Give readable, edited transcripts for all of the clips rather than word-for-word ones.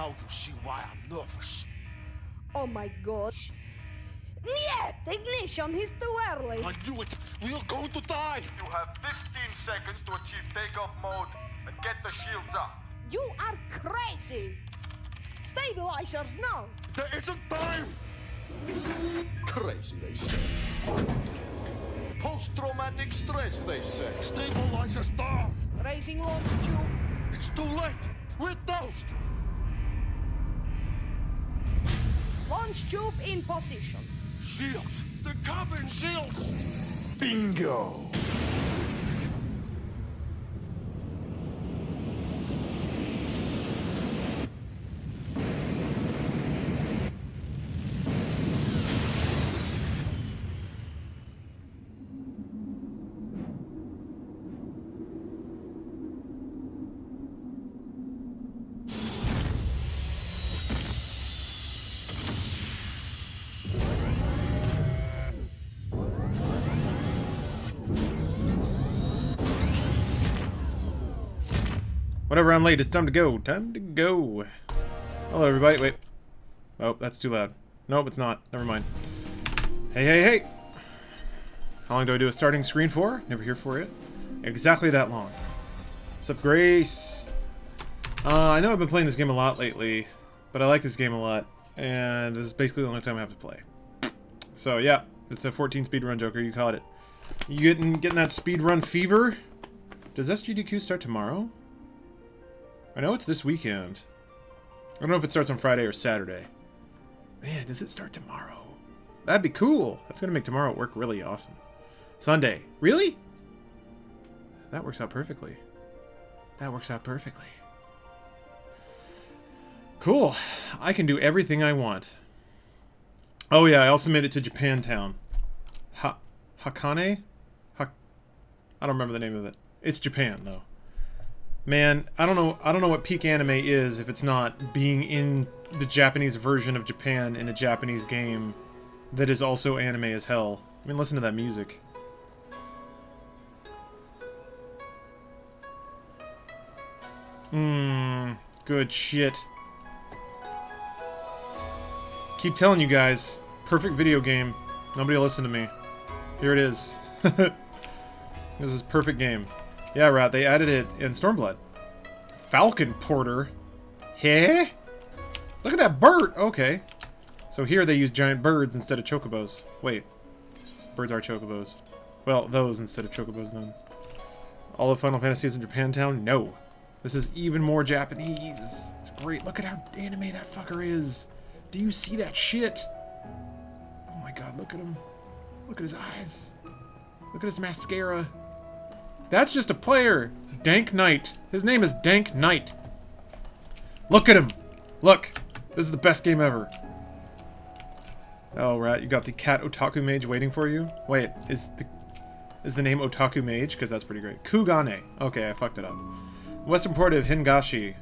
Now you see why I'm nervous. Oh my god. Niet! Ignition is too early. I knew it! We are going to die! You have 15 seconds to achieve takeoff mode and get the shields up. You are crazy! Stabilizers now! There isn't time! Crazy, they say. Post-traumatic stress, they say. Stabilizers down! Raising launch tube. It's too late! We're toast! Launch tube in position. Shields! The cabin shields! Bingo! Whatever, I'm late. It's time to go. Time to go. Hello, everybody. Wait. Oh, that's too loud. Nope, it's not. Never mind. Hey, hey, hey. How long do I do a starting screen for? Never here for it. Exactly that long. What's up, Grace? I know I've been playing this game a lot lately, but I like this game a lot, and this is basically the only time I have to play. So, yeah. It's a 14 speedrun, Joker. You caught it. You getting that speedrun fever? Does SGDQ start tomorrow? I know it's this weekend. I don't know if it starts on Friday or Saturday. Man, does it start tomorrow? That'd be cool. That's going to make tomorrow at work really awesome. Sunday. Really? That works out perfectly. That works out perfectly. Cool. I can do everything I want. Oh yeah, I also made it to Japantown. Hakane? I don't remember the name of it. It's Japan, though. Man, I don't know what peak anime is if it's not being in the Japanese version of Japan in a Japanese game that is also anime as hell. I mean, listen to that music. Good shit. Keep telling you guys, perfect video game. Nobody will listen to me. Here it is. This is perfect game. Yeah, Rat, they added it in Stormblood. Falcon Porter? Hey? Look at that bird! Okay. So here they use giant birds instead of chocobos. Wait. Birds are chocobos. Well, those instead of chocobos, then. All of Final Fantasy is in Japantown? No. This is even more Japanese. It's great. Look at how anime that fucker is. Do you see that shit? Oh my god, look at him. Look at his eyes. Look at his mascara. That's just a player. Dank Knight. His name is Dank Knight. Look at him. Look. This is the best game ever. Oh, right. You got the cat otaku mage waiting for you? Wait, is the name otaku mage? Because that's pretty great. Kugane. Okay, I fucked it up. Western port of Hingashi.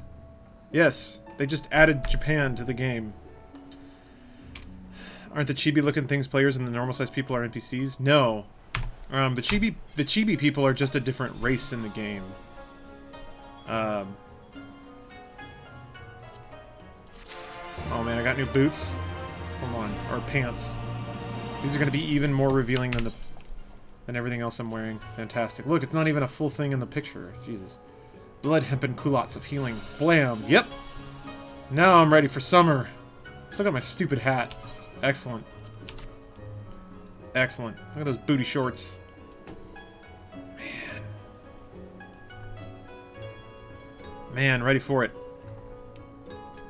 Yes, they just added Japan to the game. Aren't the chibi-looking things players and the normal-sized people are NPCs? No. The chibi people are just a different race in the game. Oh man, I got new boots. Hold on, or pants. These are going to be even more revealing than everything else I'm wearing. Fantastic. Look, it's not even a full thing in the picture. Jesus. Blood, hemp, and culottes of healing. Blam. Yep. Now I'm ready for summer. Still got my stupid hat. Excellent. Excellent. Look at those booty shorts. Man. Man, ready for it.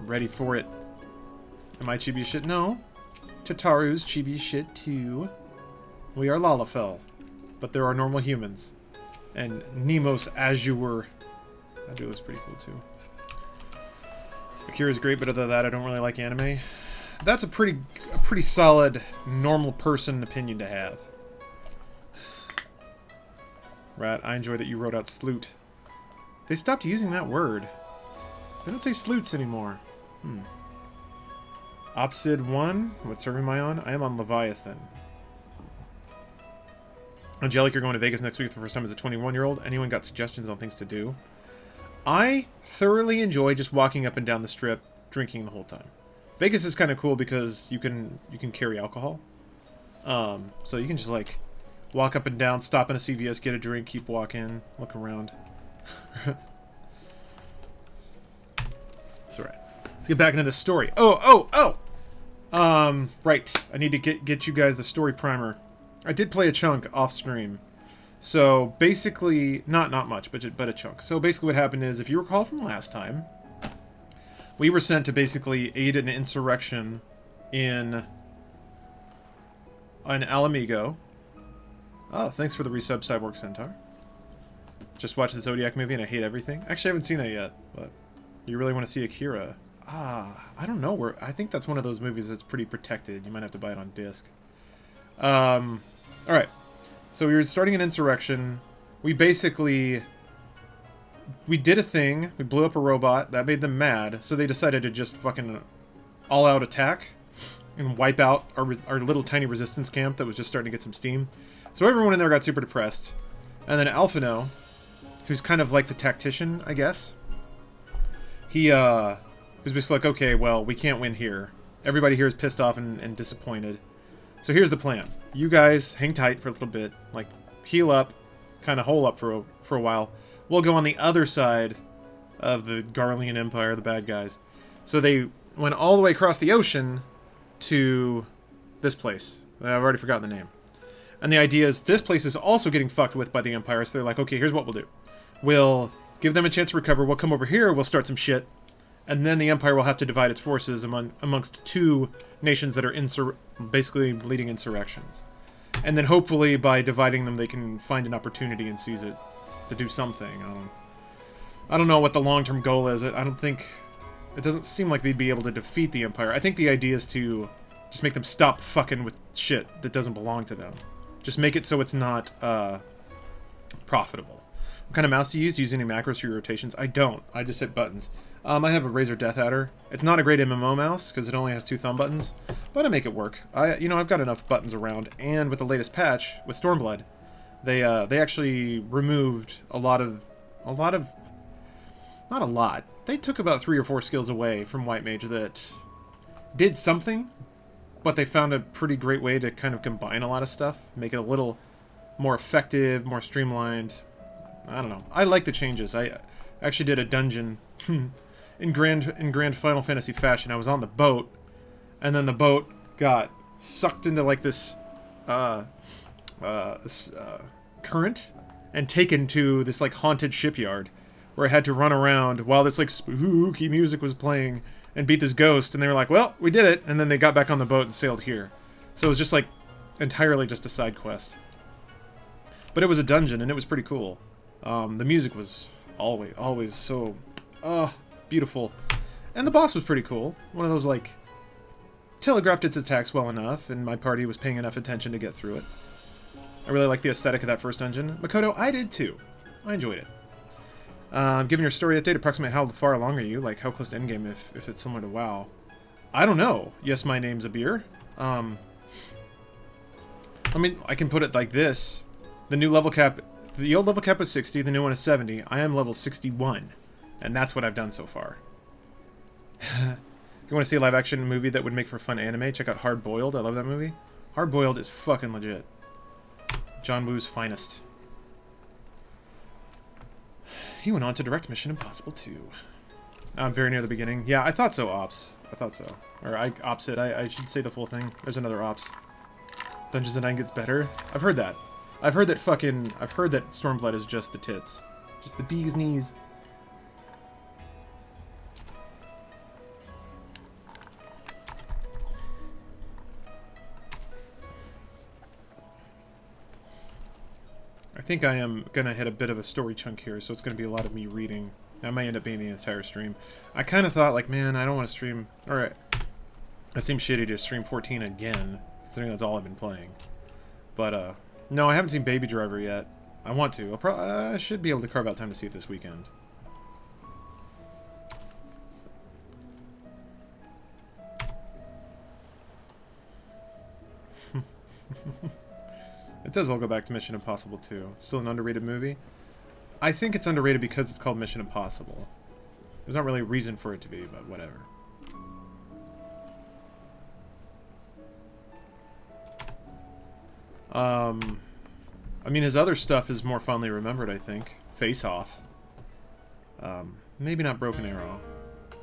Ready for it. Am I chibi shit? No. Tataru's chibi shit too. We are Lalafell. But there are normal humans. And Nemo's Azure. That dude was pretty cool too. Akira's great, but other than that, I don't really like anime. That's a pretty solid, normal person opinion to have. Rat, I enjoy that you wrote out sloot. They stopped using that word. They don't say sloots anymore. Opsid 1? What server am I on? I am on Leviathan. Angelic, you're going to Vegas next week for the first time as a 21-year-old. Anyone got suggestions on things to do? I thoroughly enjoy just walking up and down the strip, drinking the whole time. Vegas is kind of cool because you can carry alcohol. So you can just like walk up and down, stop in a CVS, get a drink, keep walking, look around. It's alright. Let's get back into the story. Right. I need to get you guys the story primer. I did play a chunk off stream. So basically, not much, but a chunk. So basically what happened is, if you recall from last time, we were sent to basically aid an insurrection in an Alamigo. Oh, thanks for the resub, Cyborg Centaur. Just watched the Zodiac movie and I hate everything. Actually, I haven't seen that yet, but you really want to see Akira? I don't know. I think that's one of those movies that's pretty protected. You might have to buy it on disc. Alright. So we were starting an insurrection. We basically... We did a thing. We blew up a robot. That made them mad. So they decided to just fucking all-out attack and wipe out our little tiny resistance camp that was just starting to get some steam. So everyone in there got super depressed. And then Alphino, who's kind of like the tactician, I guess, he was basically like, okay, well, we can't win here. Everybody here is pissed off and disappointed. So here's the plan. You guys hang tight for a little bit, like heal up, kind of hole up for a while. We'll go on the other side of the Garlean Empire, the bad guys. So they went all the way across the ocean to this place. I've already forgotten the name. And the idea is this place is also getting fucked with by the Empire, so they're like, okay, here's what we'll do. We'll give them a chance to recover, we'll come over here, we'll start some shit, and then the Empire will have to divide its forces amongst two nations that are basically leading insurrections. And then hopefully by dividing them they can find an opportunity and seize it to do something. I don't know what the long-term goal is. I don't think... It doesn't seem like they'd be able to defeat the Empire. I think the idea is to just make them stop fucking with shit that doesn't belong to them. Just make it so it's not profitable. What kind of mouse do you use? Do you use any macros for your rotations? I don't. I just hit buttons. I have a Razer Death Adder. It's not a great MMO mouse because it only has 2 thumb buttons, but I make it work. I've got enough buttons around, and with the latest patch with Stormblood, they actually removed a lot of, not a lot. They took about 3 or 4 skills away from White Mage that did something, but they found a pretty great way to kind of combine a lot of stuff, make it a little more effective, more streamlined. I don't know. I like the changes. I actually did a dungeon in grand Final Fantasy fashion. I was on the boat, and then the boat got sucked into like this current and taken to this like haunted shipyard where I had to run around while this like spooky music was playing and beat this ghost, and they were like, well, we did it, and then they got back on the boat and sailed here. So it was just like entirely just a side quest. But it was a dungeon, and it was pretty cool. The music was always so beautiful. And the boss was pretty cool. One of those like telegraphed its attacks well enough, and my party was paying enough attention to get through it. I really liked the aesthetic of that first dungeon. Makoto, I did too. I enjoyed it. Given your story update, approximately how far along are you? Like, how close to endgame if it's similar to WoW? I don't know. Yes, my name's Abir. I mean, I can put it like this. The new level cap... The old level cap was 60, the new one is 70. I am level 61. And that's what I've done so far. If you want to see a live-action movie that would make for fun anime, check out Hard Boiled. I love that movie. Hard Boiled is fucking legit. John Woo's finest. He went on to direct Mission Impossible 2. I'm very near the beginning. Yeah, I thought so, Ops. I thought so. Or Ops it. I should say the full thing. There's another Ops. Dungeons & Dragons gets better. I've heard that. I've heard that Stormblood is just the tits. Just the bee's knees. I think I am going to hit a bit of a story chunk here, so it's going to be a lot of me reading. That might end up being the entire stream. I kind of thought, like, man, I don't want to stream... Alright. That seems shitty to stream 14 again, considering that's all I've been playing. But, no, I haven't seen Baby Driver yet. I want to. I should be able to carve out time to see it this weekend. It does all go back to Mission Impossible 2. It's still an underrated movie. I think it's underrated because it's called Mission Impossible. There's not really a reason for it to be, but whatever. I mean, his other stuff is more fondly remembered, I think. Face Off. Maybe not Broken Arrow.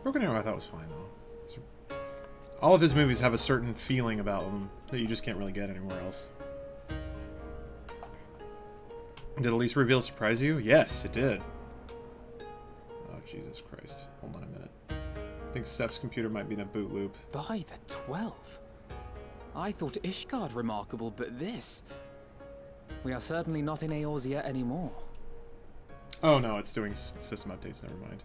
Broken Arrow I thought was fine, though. All of his movies have a certain feeling about them that you just can't really get anywhere else. Did Elise Reveal surprise you? Yes, it did. Oh, Jesus Christ. Hold on a minute. I think Steph's computer might be in a boot loop. By the 12. I thought Ishgard remarkable, but this... We are certainly not in Eorzea anymore. Oh no, it's doing system updates, never mind.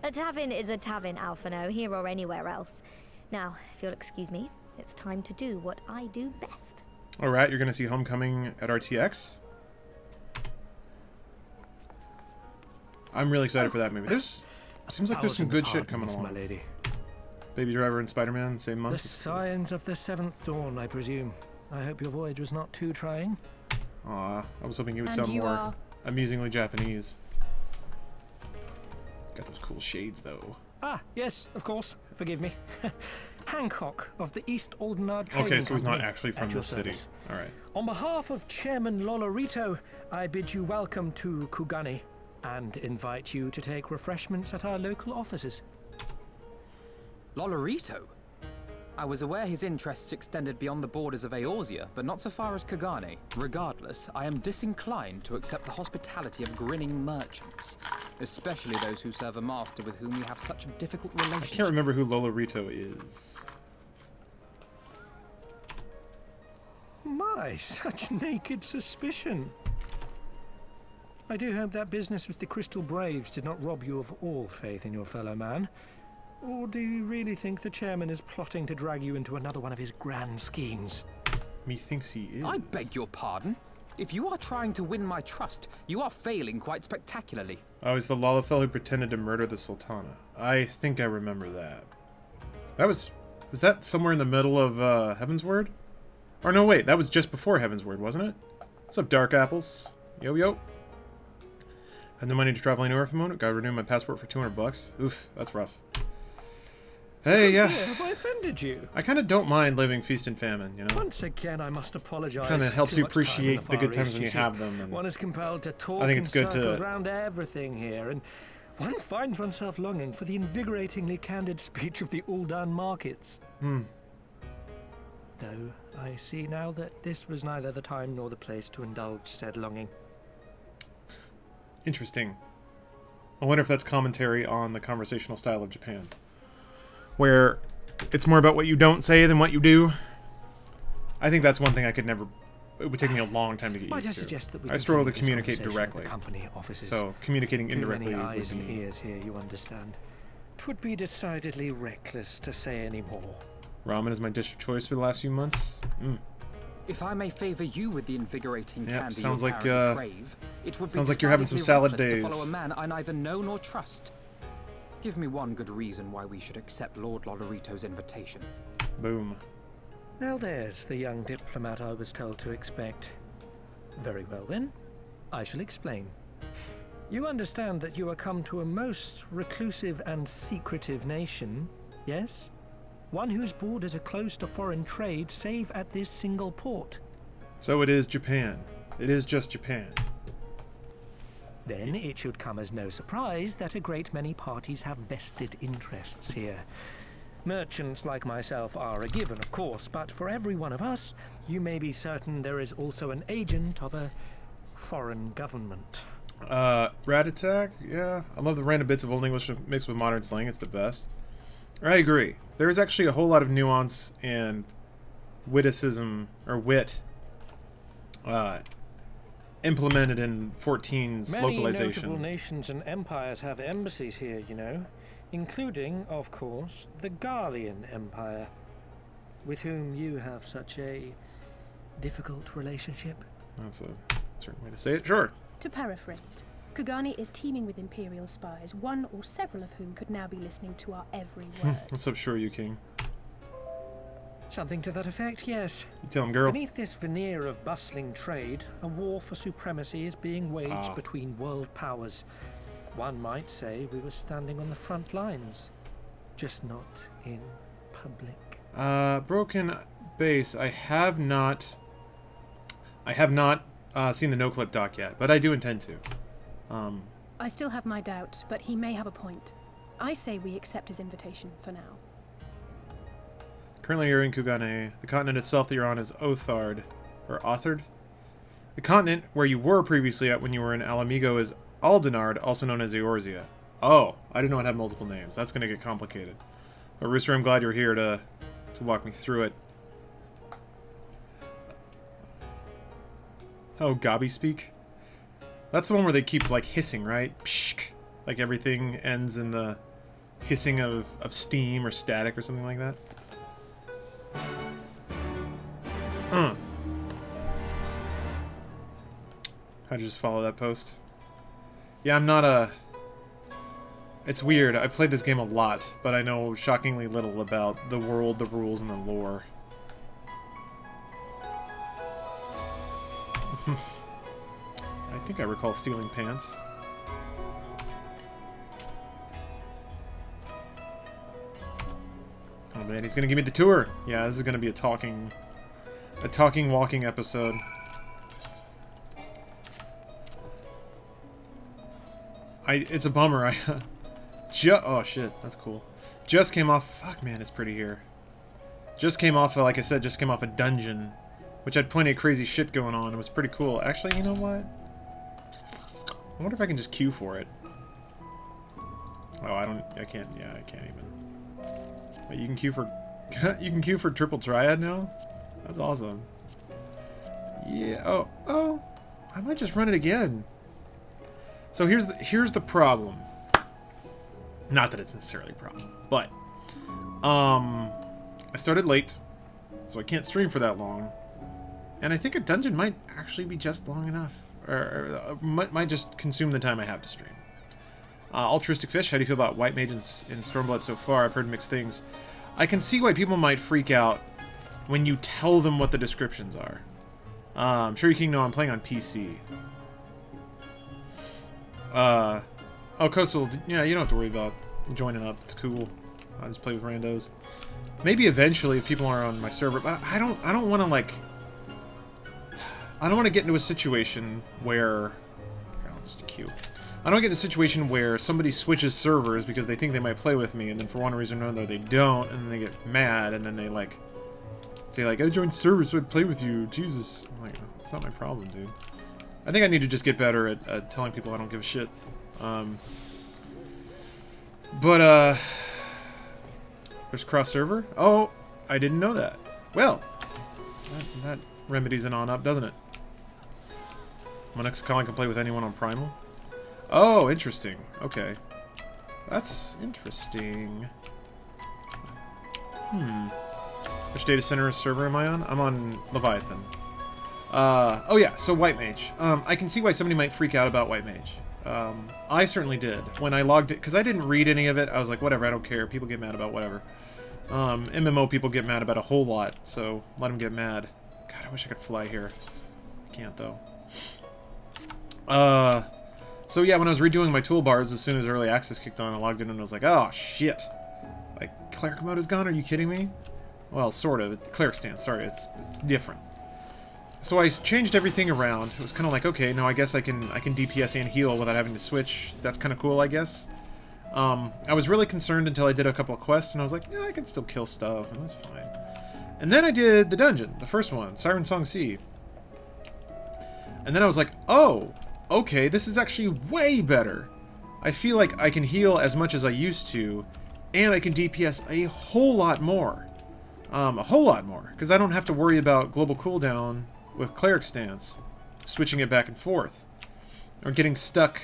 A tavern is a tavern, Alphino, here or anywhere else. Now, if you'll excuse me, it's time to do what I do best. Alright, you're gonna see Homecoming at RTX? I'm really excited for that movie. Seems like there's some good shit coming along. My lady. Baby Driver and Spider-Man, same month. The signs of the seventh dawn, I presume. I hope your voyage was not too trying. Aw, I was hoping you would And sound you more are? amusingly Japanese. Got those cool shades, though. Ah, yes, of course. Forgive me. Hancock of the East Aldenard Trading Okay, so he's not Company, actually from at your the city. service. Alright. On behalf of Chairman Lolorito, I bid you welcome to Kugane and invite you to take refreshments at our local offices. Lolorito? I was aware his interests extended beyond the borders of Eorzea, but not so far as Kugane. Regardless, I am disinclined to accept the hospitality of grinning merchants, especially those who serve a master with whom we have such a difficult I relationship. can't remember who Lolorito is. My, such naked suspicion. I do hope that business with the Crystal Braves did not rob you of all faith in your fellow man. Or do you really think the chairman is plotting to drag you into another one of his grand schemes? Methinks he is. I beg your pardon? If you are trying to win my trust, you are failing quite spectacularly. Oh, he's the Lalafell who pretended to murder the Sultana. I think I remember that. That was that somewhere in the middle of Heavensward? Or no, wait, that was just before Heavensward, wasn't it? What's up, Dark Apples? Yo, yo. Had no money to travel anywhere for the moment. Gotta renew my passport for $200. Oof, that's rough. Hey, yeah. Dear, have I offended you? I kind of don't mind living feast and famine, you know? Once again, I must apologize. Kind of helps Too you much time in appreciate the good Far times East, when you see. have them. And One is compelled to talk I think it's in good to- circles around everything here, and one finds oneself longing for the invigoratingly candid speech of the Uldan markets. Though I see now that this was neither the time nor the place to indulge said longing. Interesting. I wonder if that's commentary on the conversational style of Japan. Where it's more about what you don't say than what you do. I think that's one thing I could never... It would take me a long time to get Might I used suggest that to. we I struggle to continue this communicate conversation at the directly. company offices? So communicating Too indirectly many would eyes and be... ears here, you understand. 'Twould be decidedly reckless to say any more. Ramen is my dish of choice for the last few months. If I may favor you with the invigorating Yep, candy sounds you like, apparently crave, it would sounds be like you're having some decidedly salad reckless days. to follow a man I neither know nor trust. Give me one good reason why we should accept Lord Lolorito's invitation. Boom. Now there's the young diplomat I was told to expect. Very well then, I shall explain. You understand that you are come to a most reclusive and secretive nation, yes? One whose borders are closed to foreign trade save at this single port. So it is Japan. It is just Japan. Then it should come as no surprise that a great many parties have vested interests here. Merchants like myself are a given, of course, but for every one of us, you may be certain there is also an agent of a foreign government. Rat attack? Yeah. I love the random bits of Old English mixed with modern slang. It's the best. I agree. There is actually a whole lot of nuance and witticism, or wit, implemented in 14's Many localization. notable nations and empires have embassies here, you know, including, of course, the Garlean Empire, with whom you have such a difficult relationship. That's a certain way to say it. Sure. To paraphrase, Kugane is teeming with Imperial spies, one or several of whom could now be listening to our every word. What's up, Shoryu King? Something to that effect, yes. You tell him, girl. Beneath this veneer of bustling trade, a war for supremacy is being waged between world powers. One might say we were standing on the front lines, just not in public. Broken, base. I have not seen the no-clip doc yet, but I do intend to. I still have my doubts, but he may have a point. I say we accept his invitation for now. Currently you're in Kugane. The continent itself that you're on is Othard. Or Othard? The continent where you were previously at when you were in Alamigo is Aldenard, also known as Eorzea. Oh, I didn't know it had multiple names. That's going to get complicated. But Rooster, I'm glad you're here to walk me through it. Oh, Gabi speak? That's the one where they keep, like, hissing, right? Pshk. Like everything ends in the hissing of steam or static or something like that. How'd you just follow that post? Yeah, I'm not a... It's weird. I've played this game a lot, but I know shockingly little about the world, the rules, and the lore. I think I recall stealing pants. Oh man, he's gonna give me the tour! Yeah, this is gonna be a talking, walking episode. It's a bummer. Oh shit, that's cool. Just came off. Fuck man, it's pretty here. Just came off, like I said, just came off a dungeon, which had plenty of crazy shit going on. It was pretty cool. Actually, you know what? I wonder if I can just queue for it. Oh, I can't. Yeah, I can't even. Wait, you can queue for. You can queue for triple triad now? That's awesome. Yeah. Oh. I might just run it again. So here's the problem. Not that it's necessarily a problem, but I started late, so I can't stream for that long, and I think a dungeon might actually be just long enough, or might just consume the time I have to stream. Altruistic Fish, how do you feel about White Mage in Stormblood so far? I've heard mixed things. I can see why people might freak out when you tell them what the descriptions are. I'm sure you can know I'm playing on PC. Oh, Coastal, yeah, you don't have to worry about joining up. It's cool. I just play with randos. Maybe eventually if people are on my server, but I don't want to, like... I don't want to get into a situation where... Here, I'll just queue. I don't get in a situation where somebody switches servers because they think they might play with me, and then for one reason or another they don't, and then they get mad, and then they, like... say, like, I joined servers so I'd play with you. Jesus. I'm like, oh, that's not my problem, dude. I think I need to just get better at telling people I don't give a shit. There's cross-server? Oh, I didn't know that. Well, that remedies an on-up, doesn't it? My next calling can play with anyone on Primal? Oh, interesting. Okay. That's interesting. Which data center server am I on? I'm on Leviathan. Oh yeah, so White Mage. I can see why somebody might freak out about White Mage. I certainly did. When I logged it, because I didn't read any of it, I was like, whatever, I don't care. People get mad about whatever. MMO people get mad about a whole lot, so let them get mad. God, I wish I could fly here. I can't, though. So yeah, when I was redoing my toolbars, as soon as early access kicked on, I logged in and I was like, oh, shit. Like, cleric mode is gone? Are you kidding me? Well, sort of. Cleric stance, sorry, it's different. So I changed everything around. It was kind of like, okay, now I guess I can DPS and heal without having to switch. That's kind of cool, I guess. I was really concerned until I did a couple of quests, and I was like, yeah, I can still kill stuff, and that's fine. And then I did the dungeon, the first one, Siren Song Sea. And then I was like, oh, okay, this is actually way better. I feel like I can heal as much as I used to, and I can DPS a whole lot more. Because I don't have to worry about global cooldown with cleric stance, switching it back and forth, or getting stuck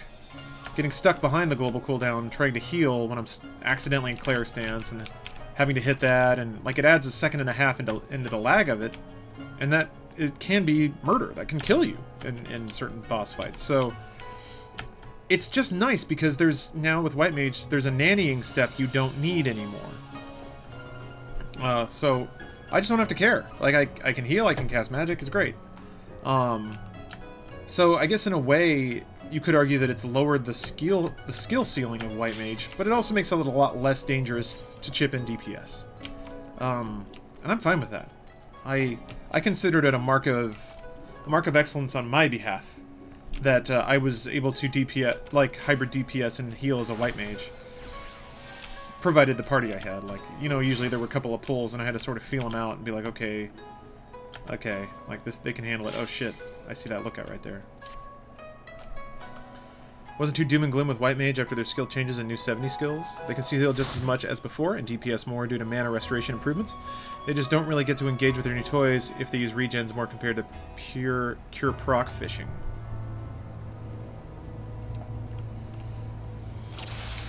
behind the global cooldown trying to heal when I'm accidentally in cleric stance and having to hit that, and like it adds a second and a half into the lag of it, and that it can be murder. That can kill you in certain boss fights. So it's just nice because there's now with White Mage there's a nannying step you don't need anymore. So I just don't have to care. Like, I can heal, I can cast magic, it's great. So I guess in a way, you could argue that it's lowered the skill ceiling of White Mage, but it also makes it a lot less dangerous to chip in DPS. And I'm fine with that. I considered it a mark of excellence on my behalf that I was able to DPS, like hybrid DPS and heal as a white mage, provided the party I had. Like, you know, usually there were a couple of pulls and I had to sort of feel them out and be like, okay, like this, they can handle it. Oh shit, I see that lookout right there. Wasn't too doom and gloom with white mage after their skill changes and new 70 skills. They can heal just as much as before and DPS more due to mana restoration improvements. They just don't really get to engage with their new toys if they use regens more compared to pure cure proc fishing.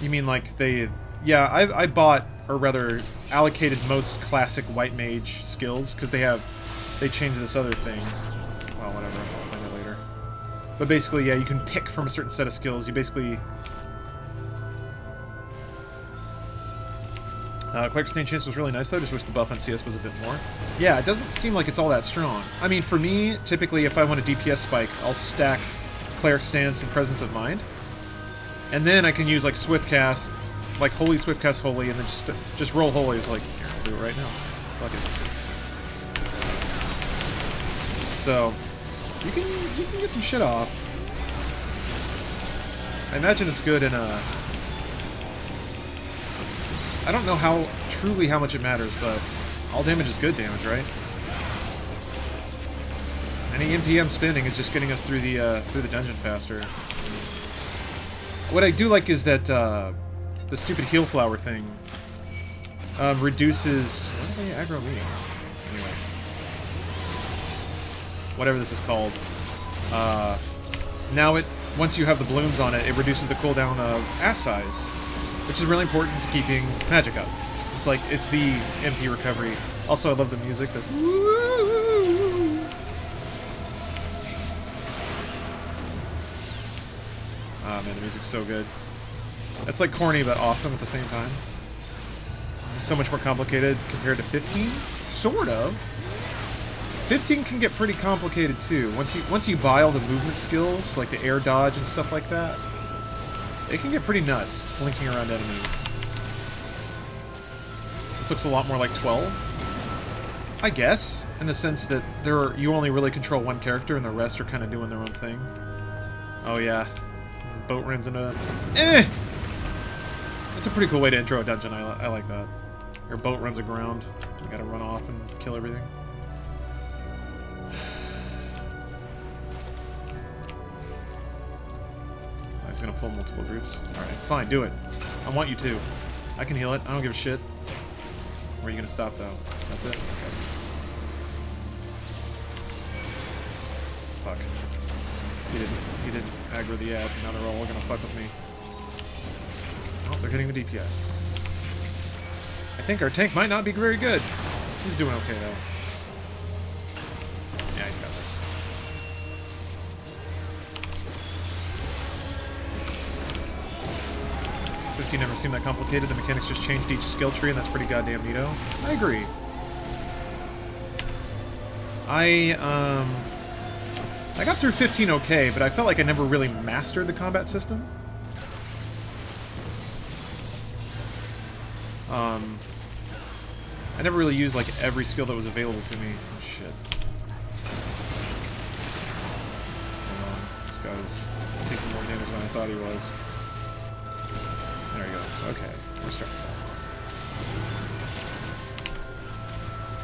You mean like they... Yeah, I bought, or rather allocated most classic white mage skills because they changed this other thing. Well, whatever, I'll find it later. But basically, yeah, you can pick from a certain set of skills. You basically... Cleric Stain Chance was really nice, though. Just wish the buff on CS was a bit more. Yeah, it doesn't seem like it's all that strong. I mean, for me, typically, if I want a DPS spike, I'll stack Cleric Stance and Presence of Mind. And then I can use, like, Swift Cast, like, Holy Swift Cast Holy, and then just roll Holy. It's like, here, I'll do it right now. Fuck it. So... You can get some shit off. I imagine it's good in a... I don't know truly how much it matters, but all damage is good damage, right? Any NPM spending is just getting us through the dungeon faster. What I do like is that the stupid heal flower thing reduces... Why do they aggro me? Anyway. Whatever this is called. Now once you have the blooms on it, it reduces the cooldown of ass size, which is really important to keeping magic up. It's like, it's the MP recovery. Also, I love the music. Ah, man, the music's so good. It's like corny, but awesome at the same time. This is so much more complicated compared to 15? Sort of. 15 can get pretty complicated too. Once you buy all the movement skills, like the air dodge and stuff like that, it can get pretty nuts, blinking around enemies. This looks a lot more like 12, I guess, in the sense that you only really control one character and the rest are kind of doing their own thing. Oh yeah, boat runs into... That's a pretty cool way to intro a dungeon. I like that. Your boat runs aground. You gotta run off and kill everything. He's gonna pull multiple groups. Alright, fine, do it. I want you to. I can heal it. I don't give a shit. Where are you gonna stop, though? That's it? Okay. Fuck. He didn't aggro the ads, and now they're all gonna fuck with me. Oh, they're hitting the DPS. I think our tank might not be very good. He's doing okay, though. Yeah, he's got this. 15 never seemed that complicated. The mechanics just changed each skill tree, and that's pretty goddamn neato. I agree. I got through 15 okay, but I felt like I never really mastered the combat system. I never really used like every skill that was available to me. Oh shit. Hold on. This guy's taking more damage than I thought he was. There he goes. Okay, we're starting.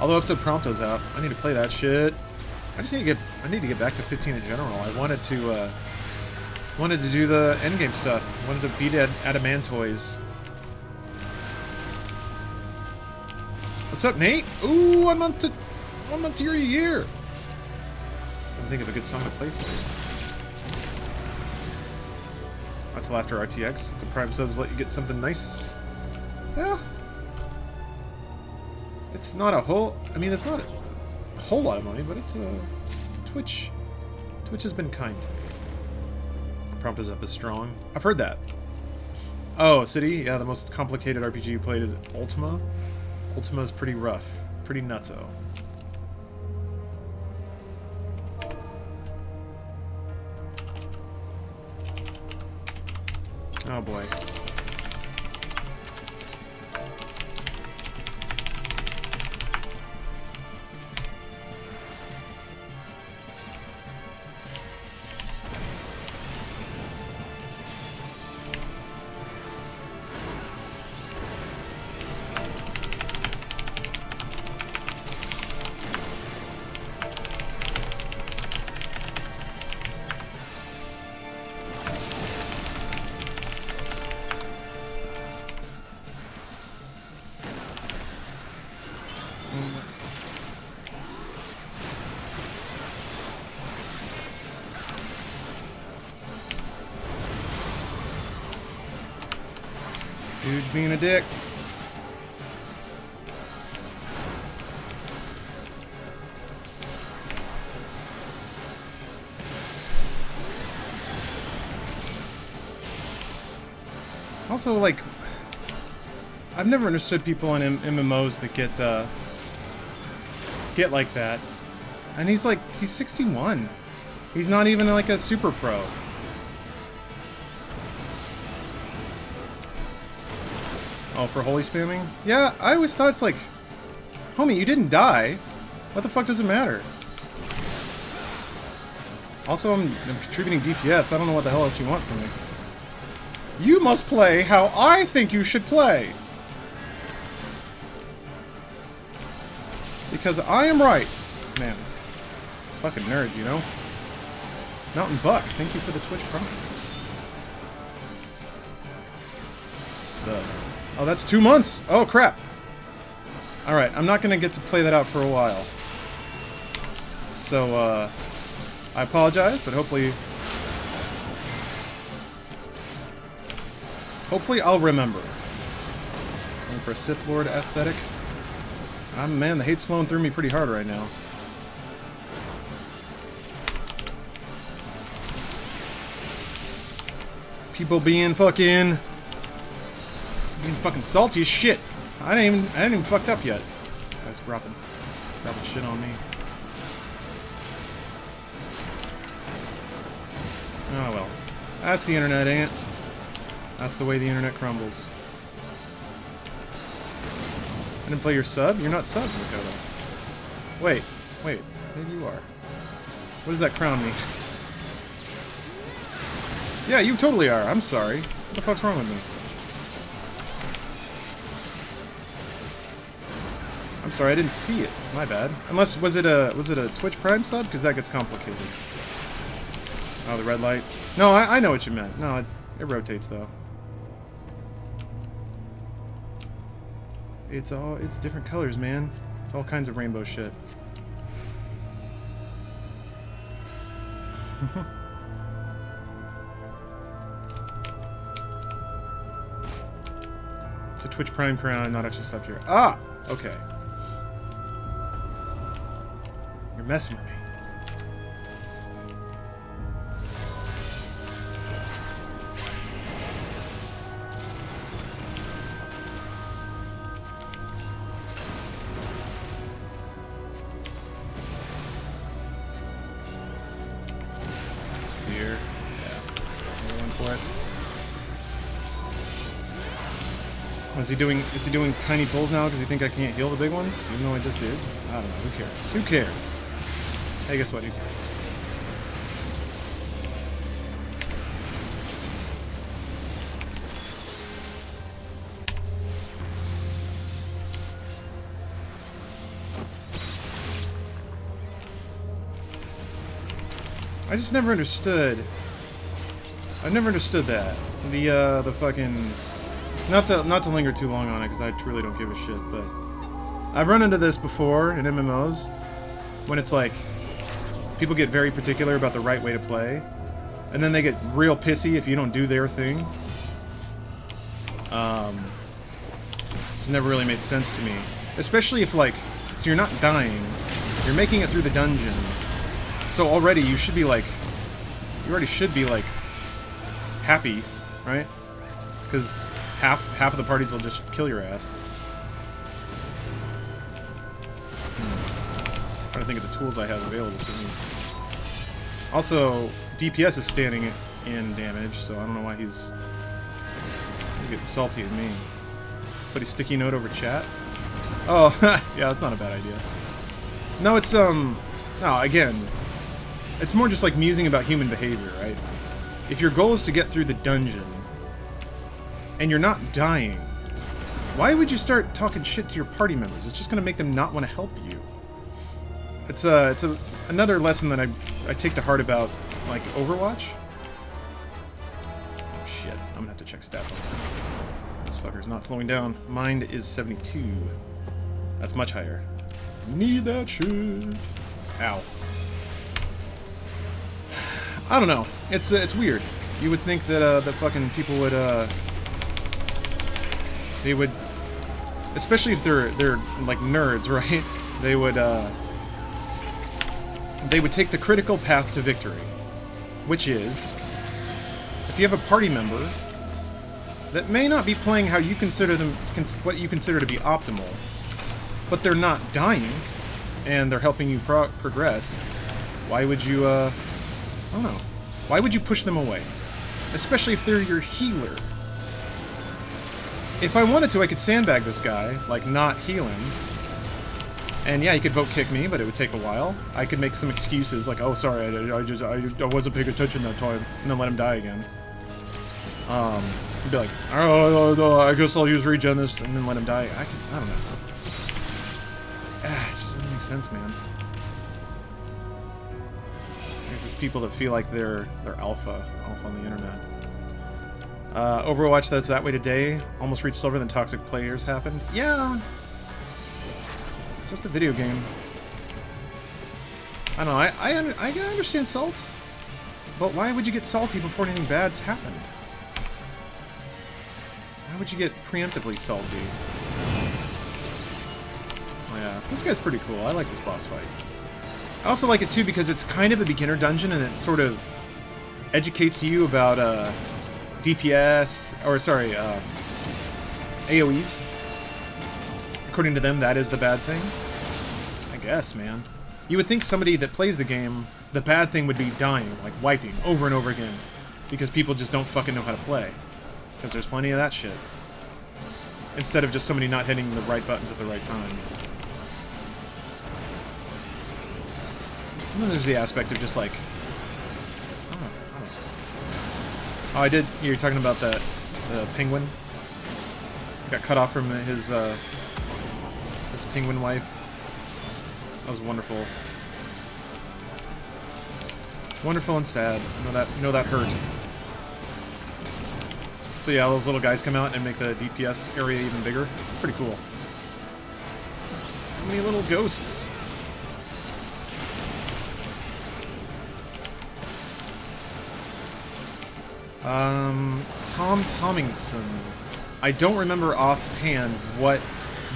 Although episode Prompto's out, I need to play that shit. I need to get back to 15 in general. I wanted to do the endgame stuff. I wanted to beat Adamantoys. What's up, Nate? Ooh, 1 month to your year. I think of a good song to play for you. Until after RTX. The Prime subs let you get something nice. Yeah. It's not a whole... I mean, it's not a whole lot of money, but it's Twitch has been kind to me. Prompt is up is strong. I've heard that. Oh, City? Yeah, the most complicated RPG you played is Ultima. Ultima's pretty rough. Pretty nutso. Oh boy. Dude's being a dick. Also, like, I've never understood people in MMOs that get like that. And he's 61. He's not even like a super pro. Oh, for holy spamming? Yeah, I always thought it's like, homie, you didn't die. What the fuck does it matter? Also, I'm contributing DPS. I don't know what the hell else you want from me. You must play how I think you should play. Because I am right. Man. Fucking nerds, you know? Mountain Buck, thank you for the Twitch Prime. So... Oh, that's 2 months! Oh, crap! Alright, I'm not gonna get to play that out for a while. So, I apologize, but hopefully I'll remember. Going for a Sith Lord aesthetic. Man, the hate's flowing through me pretty hard right now. People being fucking salty as shit. I ain't even fucked up yet. Guys dropping shit on me. Oh well. That's the internet, ain't it? That's the way the internet crumbles. I didn't play your sub? You're not subbed, Makoto. Wait. Maybe you are. What does that crown mean? Yeah, you totally are. I'm sorry. What the fuck's wrong with me? I'm sorry, I didn't see it. My bad. Unless, was it a Twitch Prime sub? Because that gets complicated. Oh, the red light. No, I know what you meant. No, it rotates though. It's different colors, man. It's all kinds of rainbow shit. It's a Twitch Prime crown, not actually stuff here. Ah! Okay. You're messing with me. Is he doing tiny pulls now because you think I can't heal the big ones? Even though I just did? I don't know. Who cares? Who cares? Hey, guess what? Who cares? I just never understood. I've never understood that. The fucking... Not to linger too long on it, because I truly don't give a shit, but... I've run into this before in MMOs, when it's like, people get very particular about the right way to play, and then they get real pissy if you don't do their thing. It never really made sense to me. Especially if, like, so you're not dying, you're making it through the dungeon, so already you should be, like, you already should be, like, happy, right? Because... Half of the parties will just kill your ass. I'm trying to think of the tools I have available to me. Also, DPS is standing in damage, so I don't know why he's getting salty at me. Put a sticky note over chat? Oh, yeah, that's not a bad idea. No, it's, no, again, it's more just like musing about human behavior, right? If your goal is to get through the dungeon, and you're not dying, why would you start talking shit to your party members? It's just gonna make them not want to help you. It's another lesson that I take to heart about, like, Overwatch. Oh shit, I'm gonna have to check stats on that. This fucker's not slowing down. Mine is 72. That's much higher. Need that shit. Ow. I don't know. It's weird. You would think that that fucking people would they would, especially if they're like nerds, right? They would take the critical path to victory, which is if you have a party member that may not be playing how you consider them, what you consider to be optimal, but they're not dying and they're helping you progress. Why would you, I don't know. Why would you push them away? Especially if they're your healer. If I wanted to, I could sandbag this guy, like not heal him. And yeah, he could vote kick me, but it would take a while. I could make some excuses, like, oh, sorry, I wasn't paying attention that time, and then let him die again. He'd be like, oh, I guess I'll use regen this, and then let him die. I don't know. It just doesn't make sense, man. There's these people that feel like they're alpha on the internet. Overwatch, that's that way today. Almost reached silver, then toxic players happened. Yeah. It's just a video game. I don't know, I understand salt. But why would you get salty before anything bad's happened? Why would you get preemptively salty? Oh yeah, this guy's pretty cool. I like this boss fight. I also like it too because it's kind of a beginner dungeon and it sort of educates you about DPS, or sorry, AoEs. According to them, that is the bad thing. I guess, man. You would think somebody that plays the game, the bad thing would be dying, like wiping, over and over again. Because people just don't fucking know how to play. Because there's plenty of that shit. Instead of just somebody not hitting the right buttons at the right time. And then there's the aspect of just like... I don't know. Oh, I did... You're talking about the penguin? Got cut off from his penguin wife. That was wonderful. Wonderful and sad. You know that hurt. So yeah, those little guys come out and make the DPS area even bigger. It's pretty cool. So many little ghosts. Tom Tommingson. I don't remember offhand what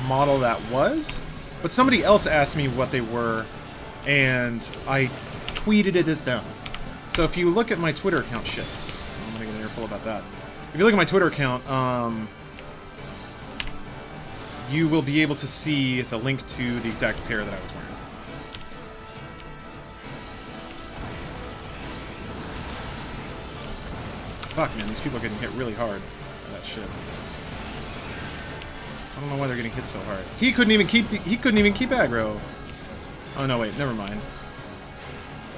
model that was, but somebody else asked me what they were, and I tweeted it at them. So if you look at my Twitter account, shit, I'm gonna get an earful about that. If you look at my Twitter account, you will be able to see the link to the exact pair that I was wearing. Fuck, man, these people are getting hit really hard by that shit. I don't know why they're getting hit so hard. He couldn't even keep aggro. Oh no, wait, never mind.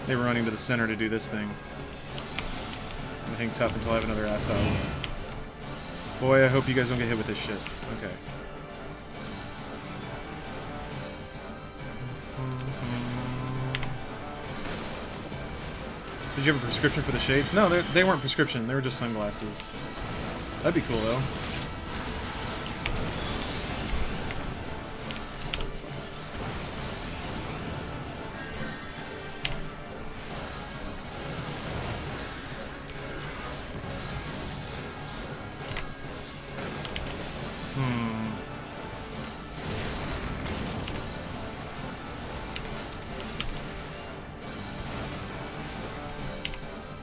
They were running to the center to do this thing. I'm gonna hang tough until I have another ass house. Boy, I hope you guys don't get hit with this shit. Okay. Did you have a prescription for the shades? No, they weren't prescription. They were just sunglasses. That'd be cool, though.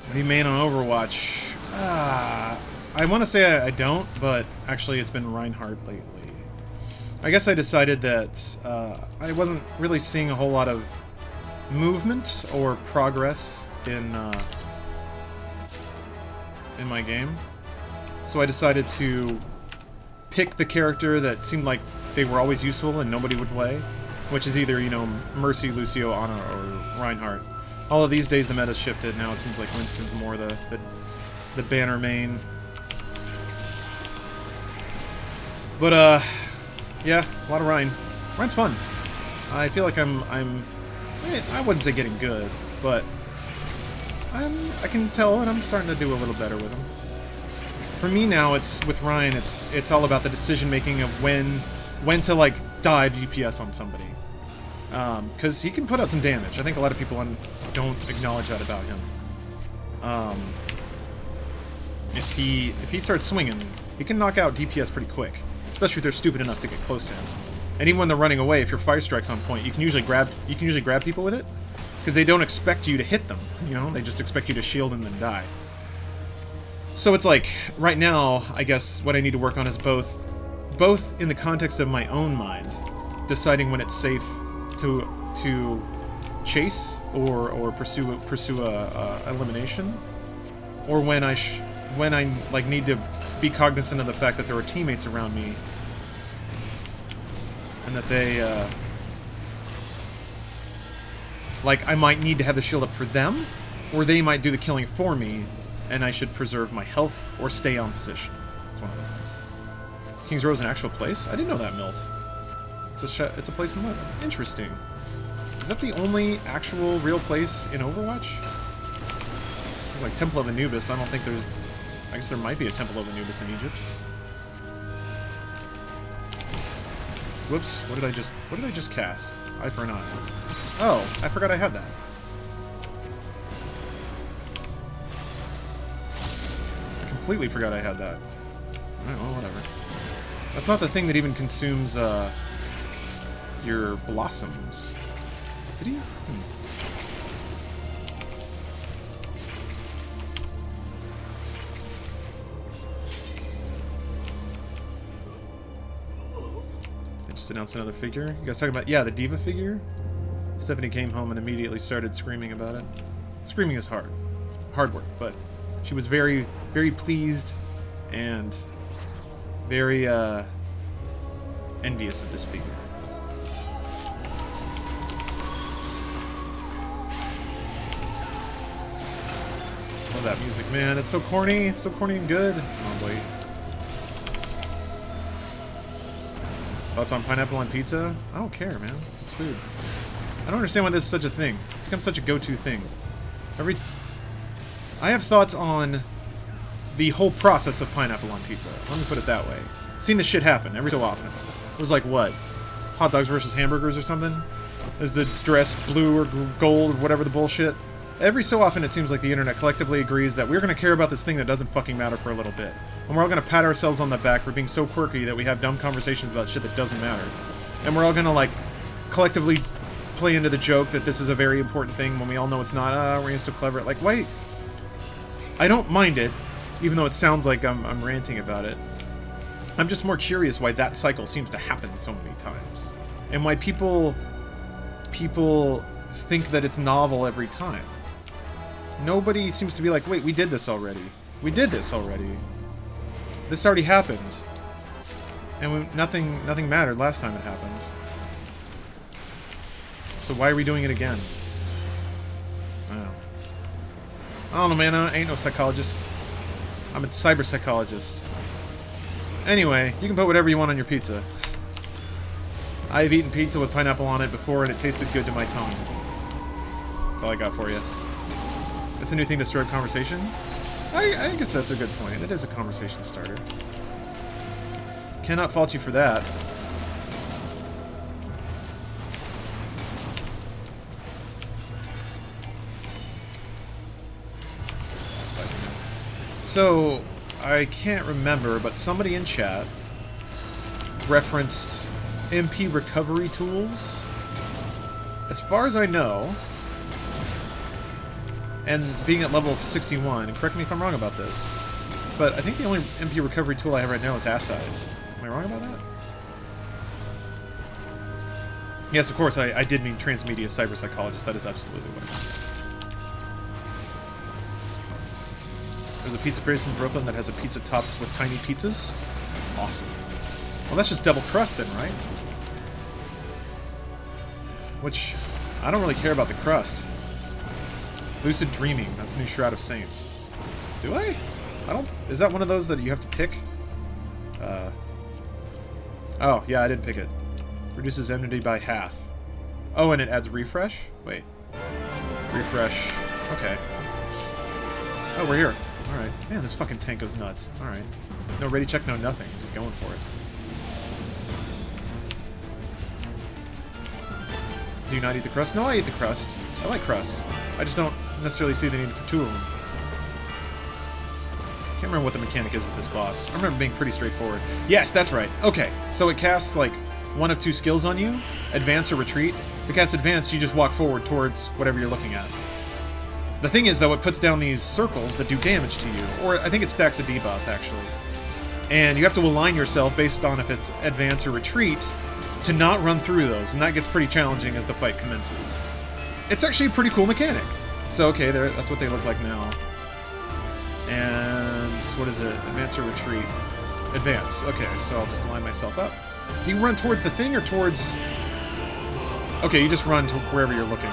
What do you main on Overwatch? I want to say I don't, but actually it's been Reinhardt lately. I guess I decided that I wasn't really seeing a whole lot of movement or progress in my game. So I decided to pick the character that seemed like they were always useful and nobody would play, which is either, you know, Mercy, Lucio, Ana, or Reinhardt. Although these days the meta's shifted, now it seems like Winston's more the banner main. But yeah, a lot of Rein. Rein's fun. I feel like I wouldn't say getting good, but I can tell and I'm starting to do a little better with him. For me now, with Rein, it's all about the decision making of when to like dive DPS on somebody. Because he can put out some damage. I think a lot of people don't acknowledge that about him. If he starts swinging, he can knock out DPS pretty quick. especially if they're stupid enough to get close to him. And even when they're running away, if your fire strike's on point, you can usually grab people with it, because they don't expect you to hit them. You know, they just expect you to shield and then die. So it's like right now, I guess what I need to work on is both in the context of my own mind, deciding when it's safe to chase or pursue a elimination, or when I like need to be cognizant of the fact that there are teammates around me and that they like I might need to have the shield up for them, or they might do the killing for me, and I should preserve my health or stay on position. It's one of those things. King's Row is an actual place? I didn't know that, Milt. It's a place in London. Interesting. Is that the only actual real place in Overwatch? Like Temple of Anubis, I don't think there's... I guess there might be a Temple of Anubis in Egypt. Whoops, what did I just cast? Eye for an eye. Oh, I forgot I had that. I completely forgot I had that. Oh, whatever. That's not the thing that even consumes, your blossoms. Did he? They just announced another figure. You guys talking about, yeah, the diva figure? Stephanie came home and immediately started screaming about it. Screaming is hard work, but she was very, very pleased and very, envious of this figure. Love that music, man. It's so corny. It's so corny and good. Oh, boy. Thoughts on pineapple on pizza? I don't care, man. It's food. I don't understand why this is such a thing. It's become such a go-to thing. I have thoughts on the whole process of pineapple on pizza. Let me put it that way. I've seen this shit happen every so often. It was like, what? Hot dogs versus hamburgers or something? Is the dress blue or gold or whatever the bullshit? Every so often it seems like the internet collectively agrees that we're going to care about this thing that doesn't fucking matter for a little bit. And we're all going to pat ourselves on the back for being so quirky that we have dumb conversations about shit that doesn't matter. And we're all going to, like, collectively play into the joke that this is a very important thing when we all know it's not. We're so clever. Like, wait. I don't mind it, even though it sounds like I'm ranting about it. I'm just more curious why that cycle seems to happen so many times. And why people think that it's novel every time. Nobody seems to be like, wait, we did this already. We did this already. This already happened. And nothing mattered last time it happened. So why are we doing it again? I don't know, man. I ain't no psychologist. I'm a cyber psychologist. Anyway, you can put whatever you want on your pizza. I've eaten pizza with pineapple on it before, and it tasted good to my tongue. That's all I got for you. It's a new thing to start conversation. I guess that's a good point. It is a conversation starter. Cannot fault you for that. So, I can't remember, but somebody in chat referenced MP recovery tools. As far as I know, and being at level 61, and correct me if I'm wrong about this, but I think the only MP recovery tool I have right now is Ass Eyes. Am I wrong about that? Yes, of course, I did mean transmedia cyber psychologist. That is absolutely what I meant. There's a pizza place in Brooklyn that has a pizza topped with tiny pizzas. Awesome. Well, that's just double crust then, right? Which, I don't really care about the crust. Lucid Dreaming, that's the new Shroud of Saints. Do I? I don't... Is that one of those that you have to pick? Oh, yeah, I did pick it. Reduces enmity by half. Oh, and it adds refresh? Wait. Refresh. Okay. Oh, we're here. Alright. Man, this fucking tank goes nuts. Alright. No ready check, no nothing. Just going for it. Do you not eat the crust? No, I eat the crust. I like crust. I just don't necessarily see the need for two of them. Can't remember what the mechanic is with this boss. I remember being pretty straightforward. Yes, that's right. Okay, so it casts like one of two skills on you, advance or retreat. If it casts advance, you just walk forward towards whatever you're looking at. The thing is, though, it puts down these circles that do damage to you, or I think it stacks a debuff, actually. And you have to align yourself based on if it's advance or retreat to not run through those, and that gets pretty challenging as the fight commences. It's actually a pretty cool mechanic. So, okay, that's what they look like now. And what is it? Advance or retreat? Advance. Okay, so I'll just line myself up. Do you run towards the thing or towards... Okay, you just run to wherever you're looking.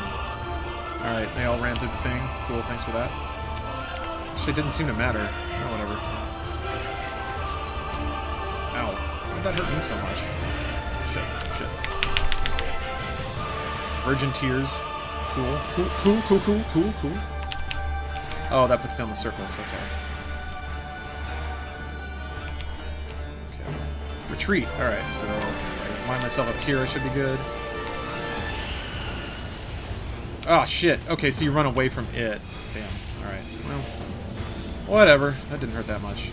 Alright, they all ran through the thing. Cool, thanks for that. Actually, it didn't seem to matter. Oh, whatever. Ow. Why did that hurt me so much? Shit. Virgin Tears. Cool. Oh, that puts down the circles, okay. Retreat. Alright, so if I line myself up here, I should be good. Oh, shit. Okay, so you run away from it. Damn. Alright. Well, whatever. That didn't hurt that much.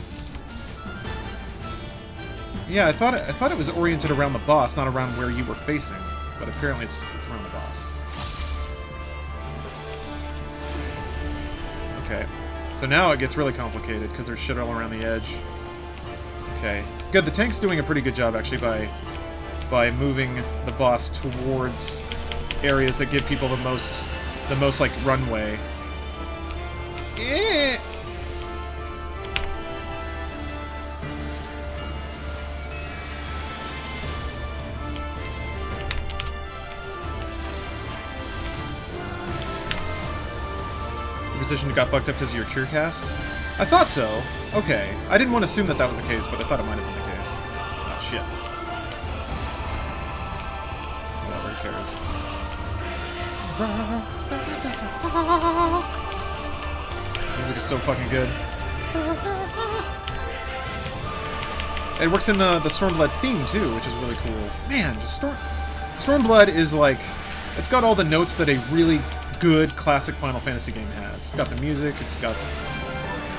Yeah, I thought it was oriented around the boss, not around where you were facing. But apparently it's around the boss. Okay. So now it gets really complicated, because there's shit all around the edge. Okay. Good, the tank's doing a pretty good job, actually, by moving the boss towards areas that give people the most like, runway. Eh. Your position got fucked up because of your cure cast? I thought so. Okay. I didn't want to assume that was the case, but I thought it might have been the case. Oh, shit. Whatever, who cares? Music is so fucking good. It works in the Stormblood theme, too, which is really cool. Man, just Stormblood is like... It's got all the notes that a really good classic Final Fantasy game has. It's got the music, it's got the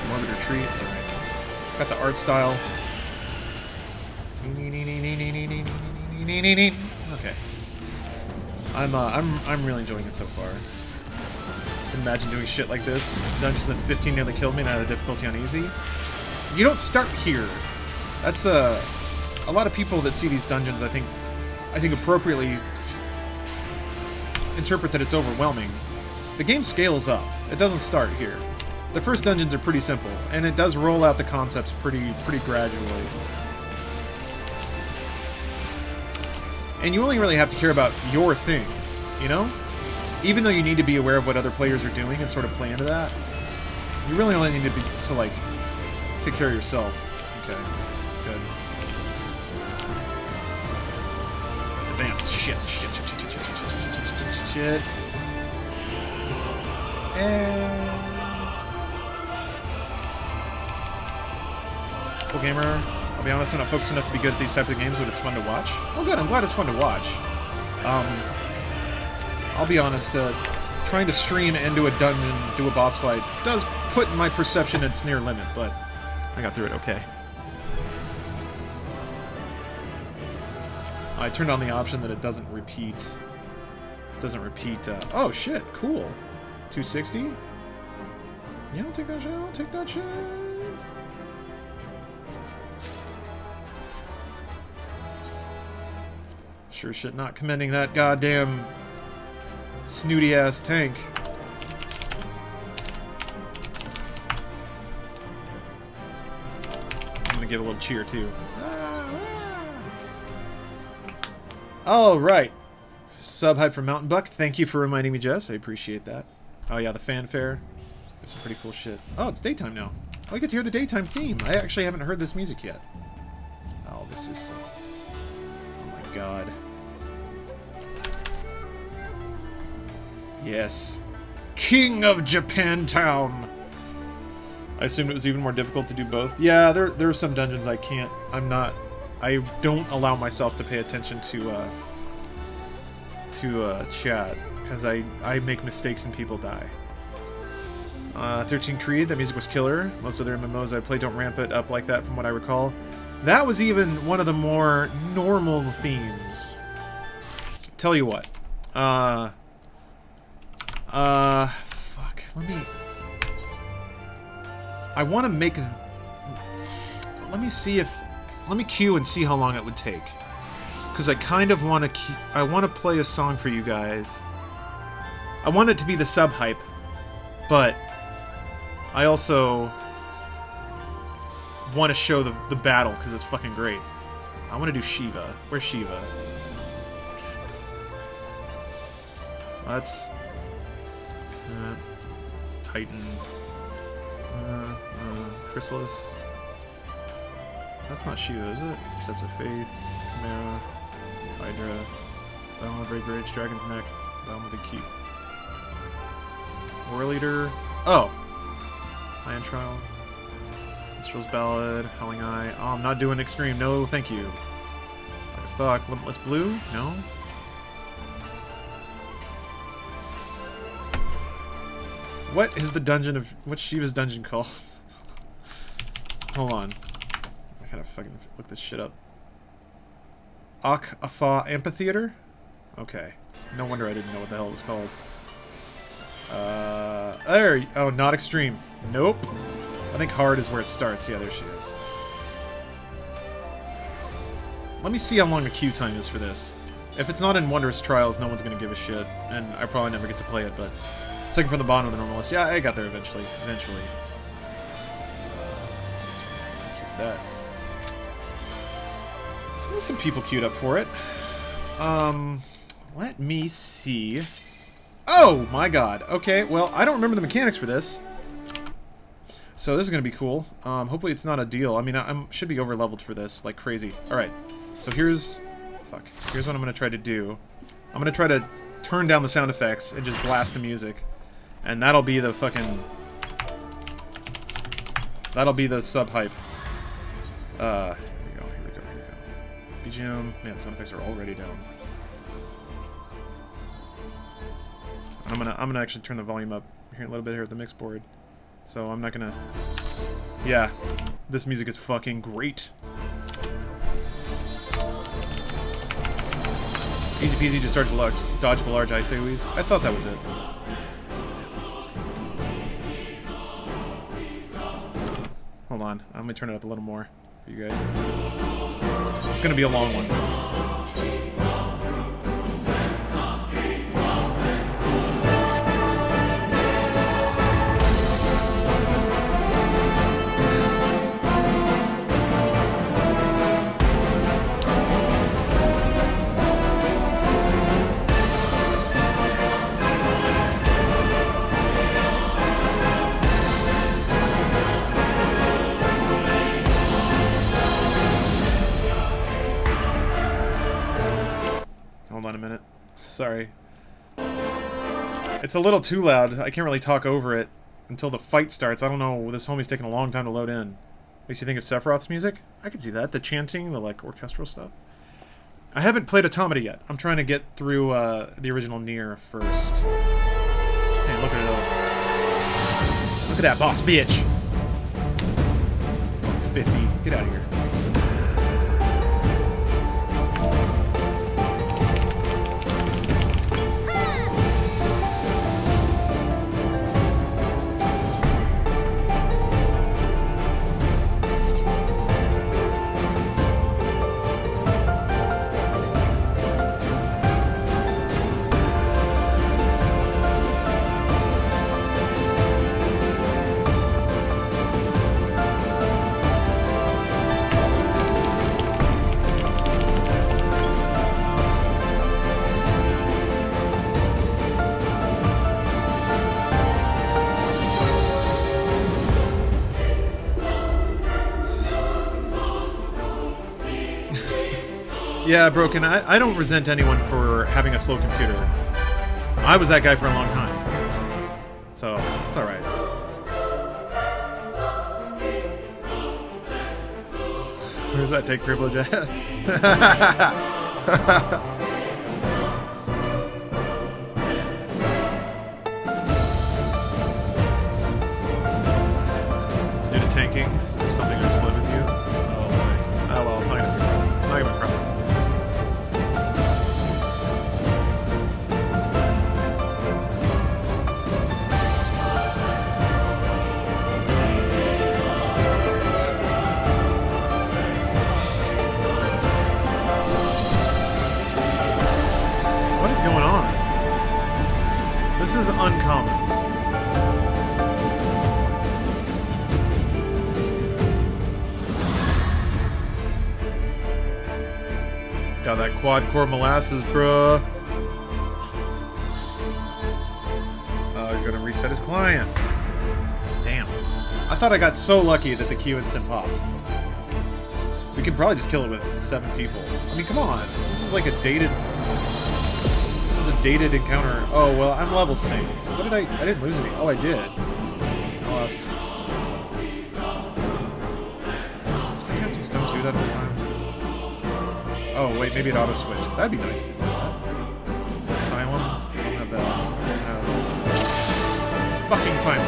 Morbid Retreat, got the art style. Okay. I'm really enjoying it so far. Imagine doing shit like this. Dungeons that 15 nearly killed me and I had the difficulty on easy. You don't start here. That's a lot of people that see these dungeons, I think appropriately interpret that it's overwhelming. The game scales up. It doesn't start here. The first dungeons are pretty simple, and it does roll out the concepts pretty gradually. And you only really have to care about your thing, you know? Even though you need to be aware of what other players are doing and sort of play into that, you really only need to like, take care of yourself. Okay, good. Advance. Shit. And... Cool gamer. I'll be honest, I'm not focused enough to be good at these types of games, but it's fun to watch. Well, good. I'm glad it's fun to watch. I'll be honest. Trying to stream and do a dungeon, do a boss fight, does put my perception at its near limit, but I got through it okay. I turned on the option that it doesn't repeat. Oh shit! Cool. 260. Yeah, I'll take that shit. Sure shit not commending that goddamn snooty ass tank. I'm gonna give a little cheer too. Alright. Sub hype from Mountain Buck. Thank you for reminding me, Jess. I appreciate that. Oh yeah, the fanfare. That's some pretty cool shit. Oh, it's daytime now. Oh, I get to hear the daytime theme. I actually haven't heard this music yet. Oh, this is... Oh my god. Yes. King of Japantown! I assumed it was even more difficult to do both. Yeah, there are some dungeons I can't... I don't allow myself to pay attention to chat, because I make mistakes and people die. 13 Creed, that music was killer. Most other MMOs I played don't ramp it up like that from what I recall. That was even one of the more normal themes. Tell you what. Fuck. Let me... I want to make... Let me see if... Let me queue and see how long it would take. Because I kind of want to... I want to play a song for you guys. I want it to be the sub-hype. But... I also... want to show the battle, because it's fucking great. I want to do Shiva. Where's Shiva? That's... Titan. Chrysalis. That's not Shiva, is it? Steps of Faith. Chimera. Hydra. Battle of Great Bridge. Dragon's Neck. Battle of the Keep. War Leader. Oh! Lion Trial. Minstrel's Ballad. Howling Eye. Oh, I'm not doing Extreme. No, thank you. Like a stock. Limitless Blue? No? What is the dungeon of... What's Shiva's dungeon called? Hold on. I gotta fucking look this shit up. Afa Amphitheater? Okay. No wonder I didn't know what the hell it was called. There. Oh, not Extreme. Nope. I think hard is where it starts. Yeah, there she is. Let me see how long the queue time is for this. If it's not in Wondrous Trials, no one's gonna give a shit. And I probably never get to play it, but... Second from the bottom of the normal list. Yeah, I got there eventually. That. There's some people queued up for it. Let me see. Oh my god. Okay, well, I don't remember the mechanics for this. So this is gonna be cool. Hopefully it's not a deal. I mean, I should be over leveled for this, like crazy. Alright. So here's... Fuck. Here's what I'm gonna try to do. I'm gonna try to turn down the sound effects and just blast the music. And that'll be the fucking... That'll be the sub-hype. Here we go. BGM. Man, sound effects are already down. I'm gonna actually turn the volume up here a little bit here at the mix board. So I'm not gonna... Yeah. This music is fucking great. Easy peasy just dodge the large ice AoEs. I thought that was it. Hold on, I'm gonna turn it up a little more for you guys. It's gonna be a long one. Hold on a minute. Sorry. It's a little too loud. I can't really talk over it until the fight starts. I don't know. This homie's taking a long time to load in. Makes you think of Sephiroth's music? I can see that. The chanting, the like orchestral stuff. I haven't played Automata yet. I'm trying to get through the original Nier first. Hey, look at it. Look at that boss bitch. 50. Get out of here. Yeah, Broken, I don't resent anyone for having a slow computer. I was that guy for a long time. So, it's alright. Where's that take privilege at? This is uncommon. Got that quad-core molasses, bruh. Oh, he's gonna reset his client. Damn. I thought I got so lucky that the Q instant popped. We could probably just kill it with 7 people. I mean, come on. This is like a dated... This is a dated encounter. Oh, well, I'm level synced. What did I didn't lose any. Oh, I did. I lost... Was I casting Stone 2 that whole time? Oh, wait, maybe it auto-switched. That'd be nice. Asylum? Don't have that. Don't have... Fucking fine.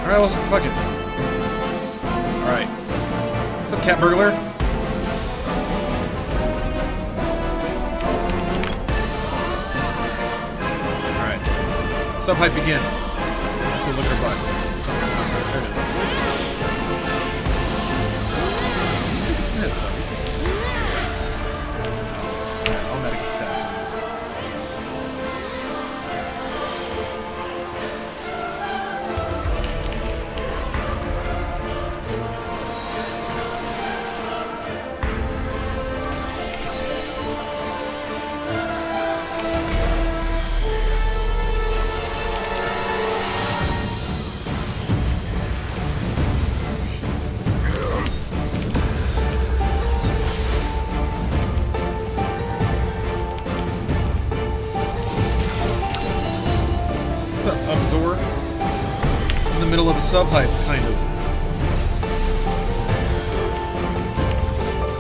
Alright, well, fuck it. Alright. What's up, cat burglar? Alright. Subhype begin. Also look her butt. There it is. It's minutes, though. Alright, I'll medic a stat. Absorb in the middle of a subhype, kind of.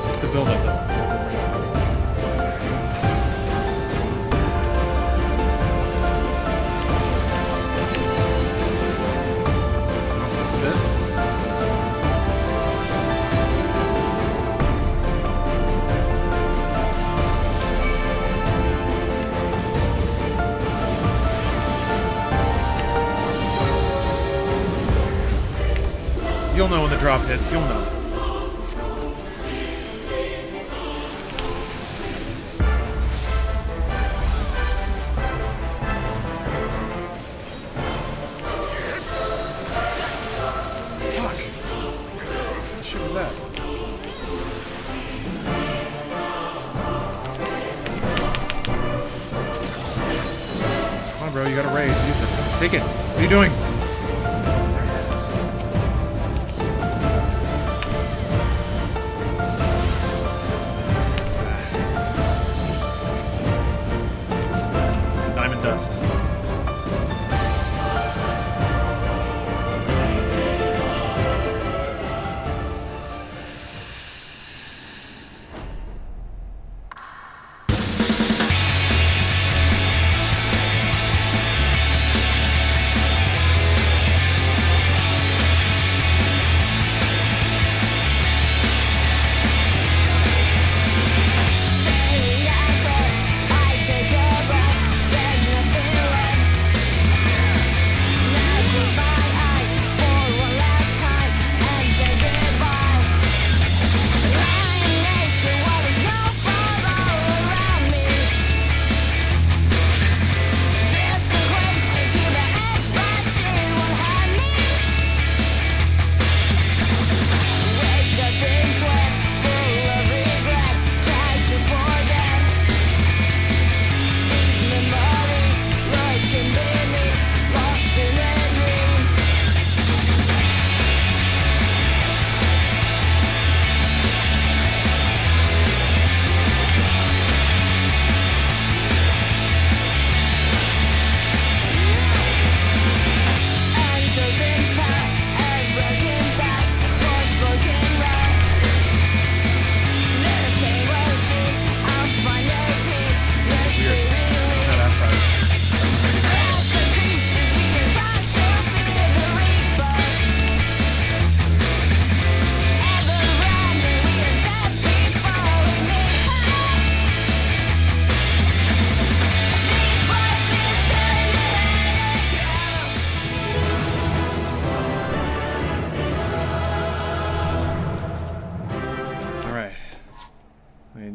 It's the build-up, though. That's it. You'll know when the drop hits, you'll know. Fuck! What the shit was that? Come on, bro, you got a raise. Use it. Take it. What are you doing? Dust.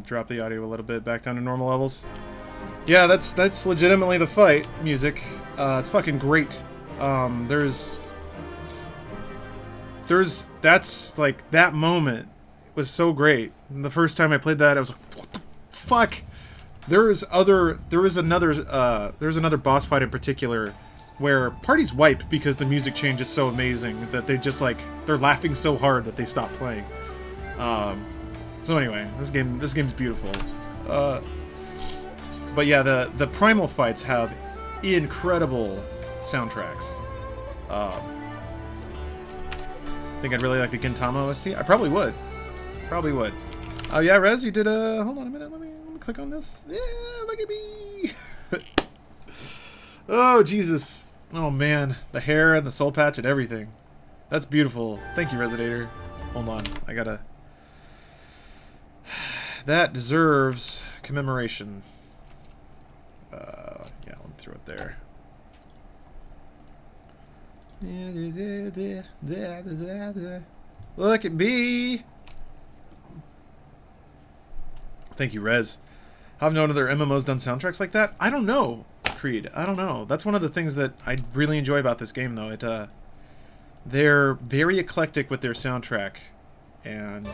Drop the audio a little bit back down to normal levels. Yeah, that's legitimately the fight music. It's fucking great. That's like, that moment was so great. And the first time I played that, I was like, what the fuck? There's another boss fight in particular where parties wipe because the music change is so amazing that they just like, they're laughing so hard that they stop playing. So anyway, this game's beautiful. But yeah, the primal fights have incredible soundtracks. Think I'd really like the Gintama OST? I probably would. Probably would. Oh yeah, Rez, you did a... Hold on a minute, let me click on this. Yeah, look at me! Oh, Jesus. Oh man, the hair and the soul patch and everything. That's beautiful. Thank you, Resonator. Hold on, I gotta... That deserves commemoration. Yeah, let me throw it there. Look at me! Thank you, Rez. Have no other MMOs done soundtracks like that? I don't know, Creed. I don't know. That's one of the things that I really enjoy about this game, though. They're very eclectic with their soundtrack, and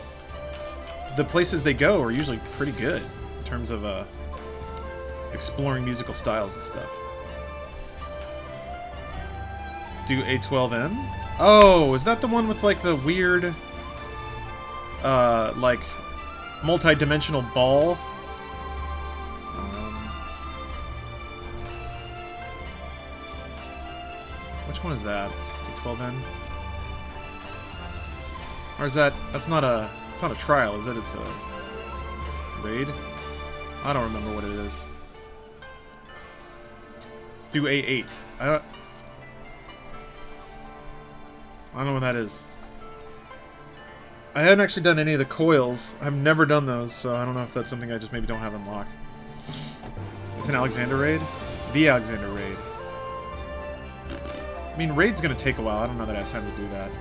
the places they go are usually pretty good in terms of exploring musical styles and stuff. Do A12N? Oh, is that the one with like the weird, like multi-dimensional ball? Which one is that? A12N? Or is that? That's not a. It's not a trial, is it? It's a raid. I don't remember what it is. Do A8. I don't know what that is. I haven't actually done any of the coils. I've never done those, so I don't know if that's something I just maybe don't have unlocked. It's an Alexander raid? The Alexander raid. I mean, raid's gonna take a while. I don't know that I have time to do that.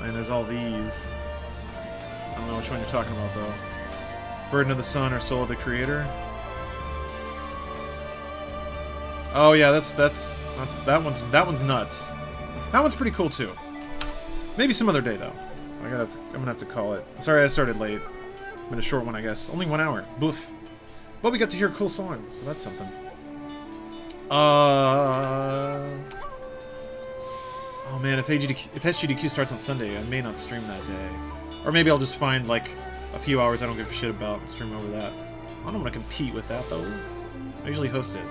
And there's all these. I don't know which one you're talking about, though. Burden of the Sun or Soul of the Creator? Oh yeah, that one's nuts. That one's pretty cool too. Maybe some other day though. I'm gonna have to call it. Sorry I started late. Been a short one, I guess. Only 1 hour. Boof. But we got to hear cool songs, so that's something. Oh man, if SGDQ starts on Sunday, I may not stream that day. Or maybe I'll just find like a few hours I don't give a shit about and stream over that. I don't want to compete with that though. I usually host it.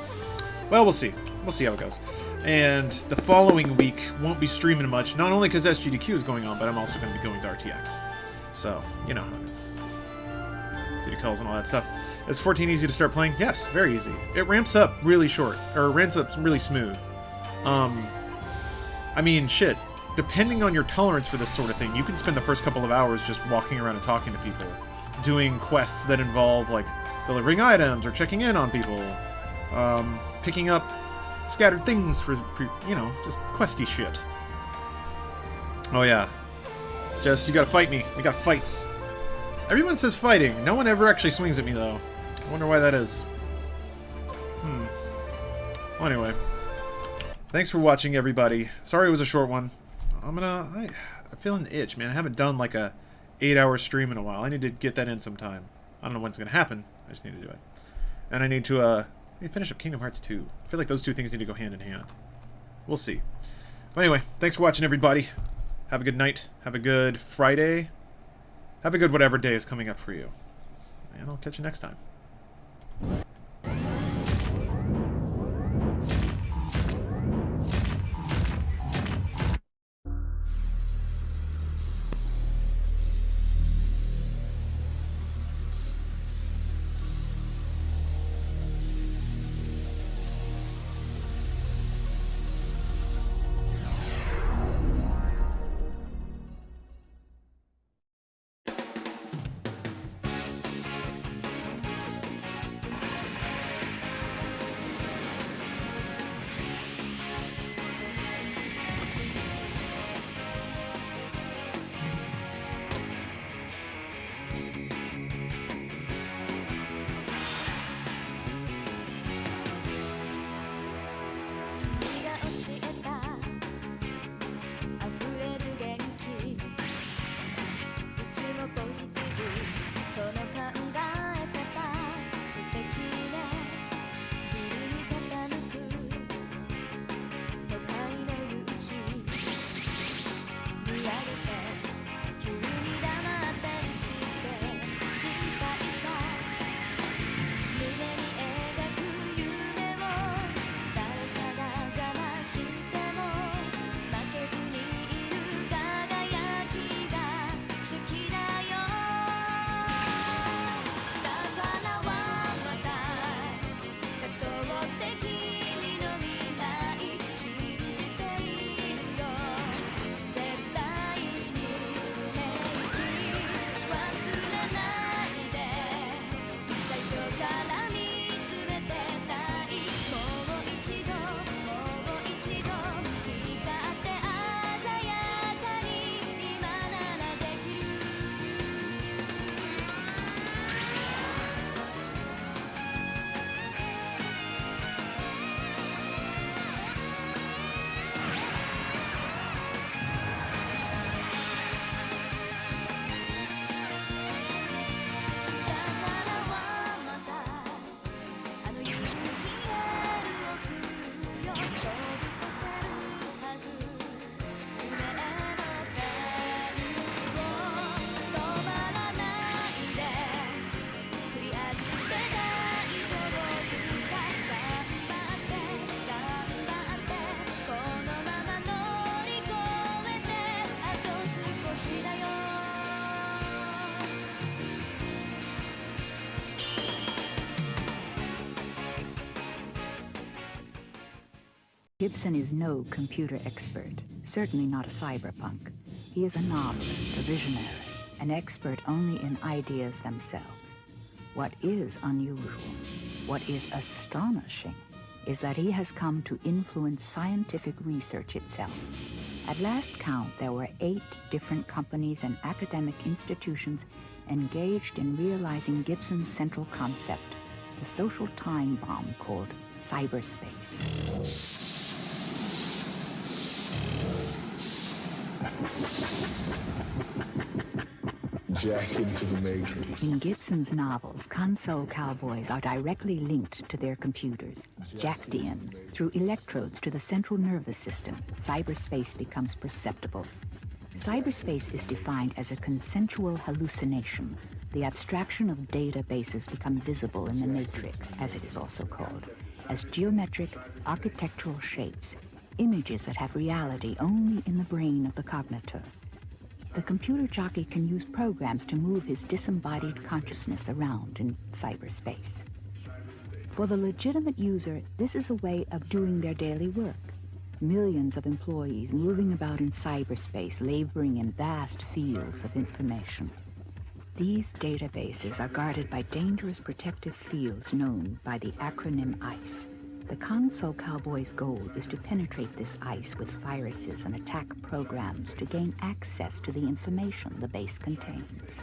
Well, we'll see. We'll see how it goes. And the following week won't be streaming much, not only because SGDQ is going on, but I'm also going to be going to RTX. So, you know how it is. Duty calls and all that stuff. Is 14 easy to start playing? Yes, very easy. It ramps up really short, or ramps up really smooth. I mean, shit. Depending on your tolerance for this sort of thing, you can spend the first couple of hours just walking around and talking to people. Doing quests that involve, like, delivering items or checking in on people. Picking up scattered things for, you know, just questy shit. Oh yeah. Jess, you gotta fight me. We got fights. Everyone says fighting. No one ever actually swings at me, though. I wonder why that is. Well, anyway. Thanks for watching, everybody. Sorry it was a short one. I'm feeling the itch, man. I haven't done, like, a 8-hour stream in a while. I need to get that in sometime. I don't know when it's gonna happen. I just need to do it. And I need to, finish up Kingdom Hearts 2. I feel like those two things need to go hand in hand. We'll see. But anyway, thanks for watching, everybody. Have a good night. Have a good Friday. Have a good whatever day is coming up for you. And I'll catch you next time. Gibson is no computer expert, certainly not a cyberpunk. He is a novelist, a visionary, an expert only in ideas themselves. What is unusual, what is astonishing, is that he has come to influence scientific research itself. At last count, there were 8 different companies and academic institutions engaged in realizing Gibson's central concept, the social time bomb called cyberspace. Jack into the Matrix. In Gibson's novels, console cowboys are directly linked to their computers, jacked in. Through electrodes to the central nervous system, cyberspace becomes perceptible. Cyberspace is defined as a consensual hallucination. The abstraction of databases become visible in the matrix, as it is also called, as geometric, architectural shapes, images that have reality only in the brain of the cognitor. The computer jockey can use programs to move his disembodied consciousness around in cyberspace. For the legitimate user, this is a way of doing their daily work. Millions of employees moving about in cyberspace, laboring in vast fields of information. These databases are guarded by dangerous protective fields known by the acronym ICE. The console cowboy's goal is to penetrate this ICE with viruses and attack programs to gain access to the information the base contains.